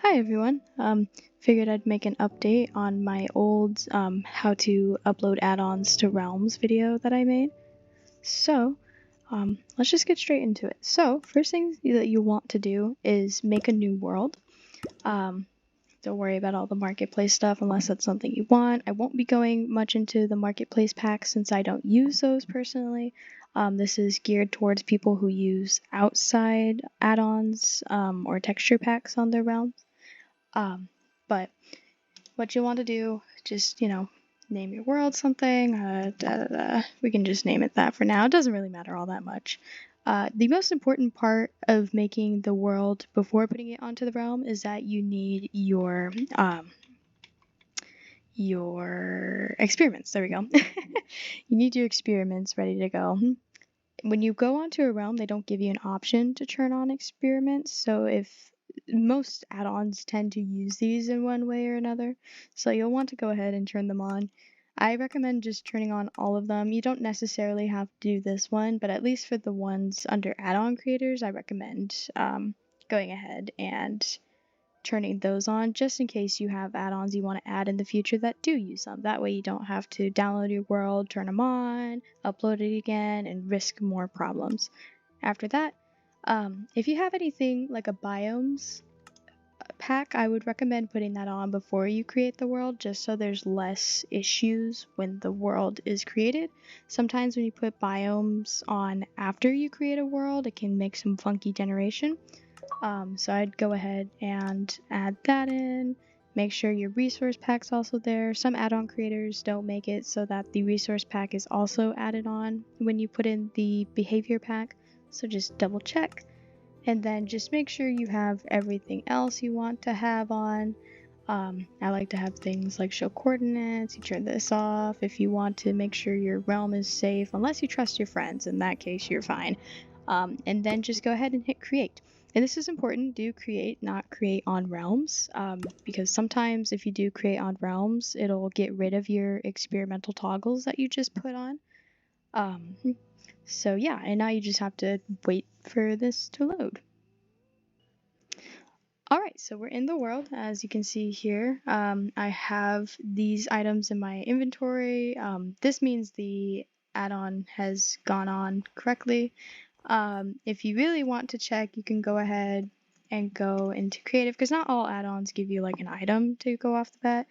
Hi everyone. Figured I'd make an update on my old how to upload add-ons to Realms video that I made. So, let's just get straight into it. So, first thing that you want to do is make a new world. Don't worry about all the marketplace stuff unless that's something you want. I won't be going much into the marketplace packs since I don't use those personally. This is geared towards people who use outside add-ons or texture packs on their realms. But what you want to do, just, name your world something. We can just name it that for now. It doesn't really matter all that much. The most important part of making the world before putting it onto the realm is that you need your experiments. There we go. You need your experiments ready to go. When you go onto a realm, they don't give you an option to turn on experiments. So if most add-ons tend to use these in one way or another, so you'll want to go ahead and turn them on. I recommend just turning on all of them. You don't necessarily have to do this one, but at least for the ones under add-on creators, I recommend going ahead and turning those on just in case you have add-ons you want to add in the future that do use them. That way you don't have to download your world, turn them on, upload it again, and risk more problems. After that, if you have anything like a biomes pack, I would recommend putting that on before you create the world, just so there's less issues when the world is created. Sometimes when you put biomes on after you create a world, it can make some funky generation. So I'd go ahead and add that in. Make sure your resource pack's also there. Some add-on creators don't make it so that the resource pack is also added on when you put in the behavior pack. So just double check, and then just make sure you have everything else you want to have on. I like to have things like show coordinates. You turn this off if you want to make sure your realm is safe, unless you trust your friends. In that case, you're fine. And then just go ahead and hit create. And this is important, do create, not create on realms, because sometimes if you do create on realms, it'll get rid of your experimental toggles that you just put on. So yeah, and now you just have to wait for this to load. Alright, so we're in the world. As you can see here, I have these items in my inventory. This means the add-on has gone on correctly. If you really want to check, you can go ahead and go into creative, because not all add-ons give you like an item to go off the bat.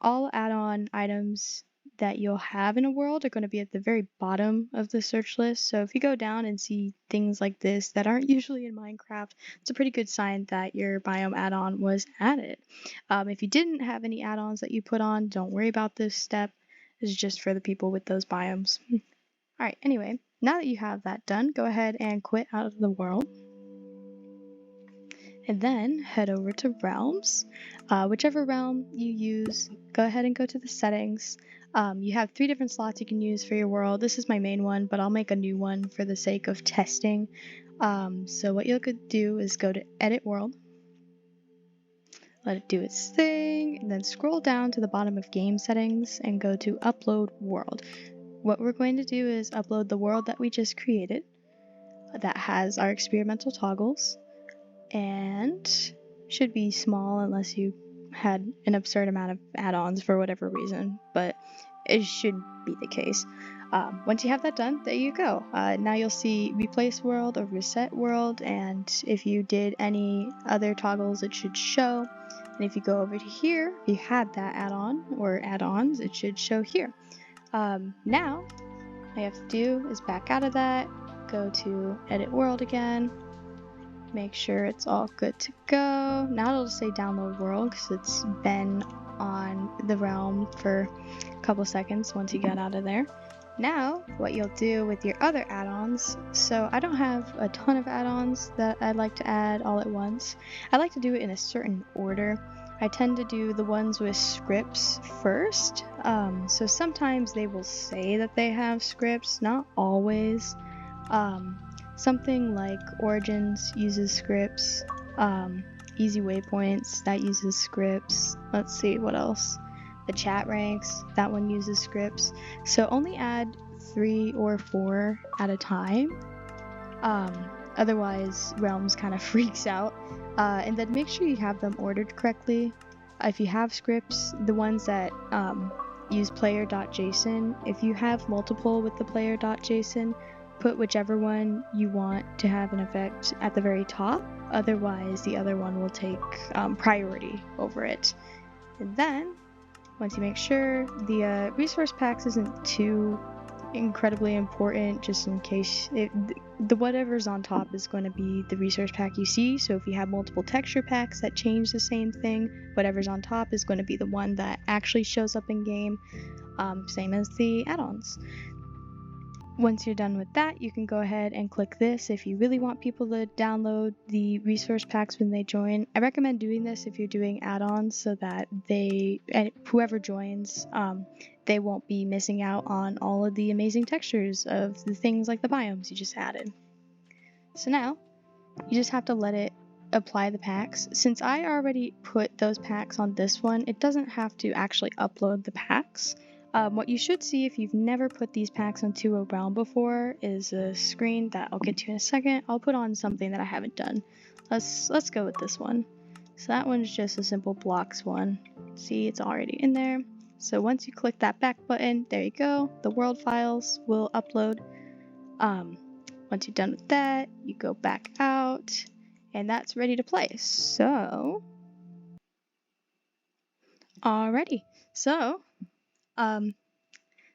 All add-on items that you'll have in a world are going to be at the very bottom of the search list. So if you go down and see things like this that aren't usually in Minecraft, it's a pretty good sign that your biome add-on was added. If you didn't have any add-ons that you put on, don't worry about this step. It's just for the people with those biomes. Alright, anyway, now that you have that done, go ahead and quit out of the world. And then head over to realms. Whichever realm you use, go ahead and go to the settings. You have 3 different slots you can use for your world. This is my main one, but I'll make a new one for the sake of testing. So what you could do is go to edit world. Let it do its thing, and then scroll down to the bottom of game settings and go to upload world. What we're going to do is upload the world that we just created that has our experimental toggles, and should be small unless you had an absurd amount of add-ons for whatever reason, but it should be the case. Once you have that done, there you go. Now you'll see replace world or reset world, and if you did any other toggles, it should show. And if you go over to here, if you had that add-on or add-ons, it should show here. Now all you have to do is back out of that, go to edit world again, make sure it's all good to go. Now it'll say download world because it's been on the realm for a couple seconds once you get out of there. Now what you'll do with your other add-ons, so I don't have a ton of add-ons that I'd like to add all at once. I like to do it in a certain order. I tend to do the ones with scripts first, so sometimes they will say that they have scripts, not always. Something like Origins uses scripts, Easy Waypoints, that uses scripts. Let's see, what else? The chat ranks, that one uses scripts. So only add 3 or 4 at a time. Otherwise, Realms kind of freaks out. And then make sure you have them ordered correctly. If you have scripts, the ones that use player.json, if you have multiple with the player.json, put whichever one you want to have an effect at the very top. Otherwise, the other one will take priority over it. And then, once you make sure the resource packs isn't too incredibly important, just in case the whatever's on top is going to be the resource pack you see. So if you have multiple texture packs that change the same thing, whatever's on top is going to be the one that actually shows up in game, same as the add-ons. Once you're done with that, you can go ahead and click this if you really want people to download the resource packs when they join. I recommend doing this if you're doing add-ons so that whoever joins, they won't be missing out on all of the amazing textures of the things like the biomes you just added. So now, you just have to let it apply the packs. Since I already put those packs on this one, it doesn't have to actually upload the packs. What you should see if you've never put these packs onto a realm before is a screen that I'll get to in a second. I'll put on something that I haven't done. Let's go with this one. So that one's just a simple blocks one. See, it's already in there. So once you click that back button, there you go. The world files will upload. Once you're done with that, you go back out, and that's ready to play. So, alrighty. So,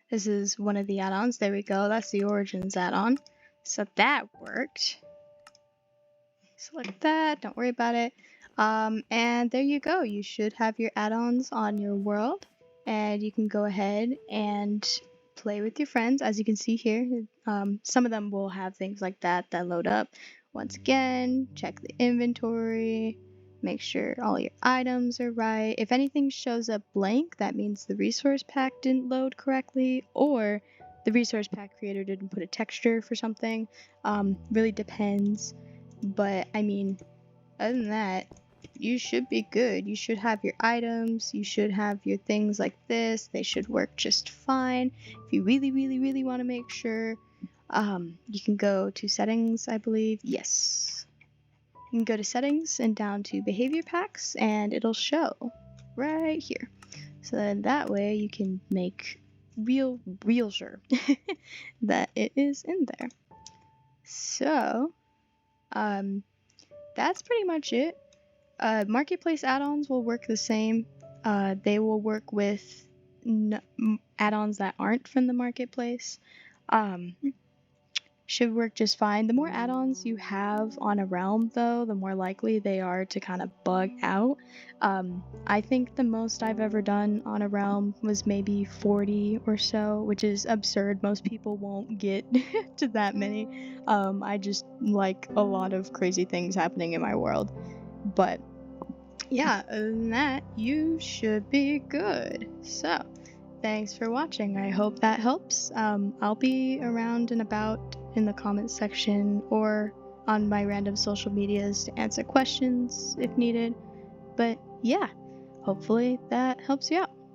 this is one of the add-ons. There we go. That's the Origins add-on. So that worked. Select that. Don't worry about it. And there you go. You should have your add-ons on your world, and you can go ahead and play with your friends. As you can see here, some of them will have things like that load up. Once again, check the inventory. Make sure all your items are right. If anything shows up blank, that means the resource pack didn't load correctly, or the resource pack creator didn't put a texture for something. Really depends. But I mean, other than that, you should be good. You should have your items. You should have your things like this. They should work just fine. If you really, really, really want to make sure, you can go to settings, I believe. Yes. You can go to settings and down to behavior packs, and it'll show right here. So then that way you can make real sure that it is in there. So, that's pretty much it. Marketplace add-ons will work the same. They will work with add-ons that aren't from the marketplace. Should work just fine. The more add-ons you have on a realm, though, the more likely they are to kind of bug out. I think the most I've ever done on a realm was maybe 40 or so, which is absurd. Most people won't get to that many. I just like a lot of crazy things happening in my world. But yeah, other than that, you should be good. So, thanks for watching. I hope that helps. I'll be around and about in the comments section or on my random social medias to answer questions if needed. But yeah, hopefully that helps you out.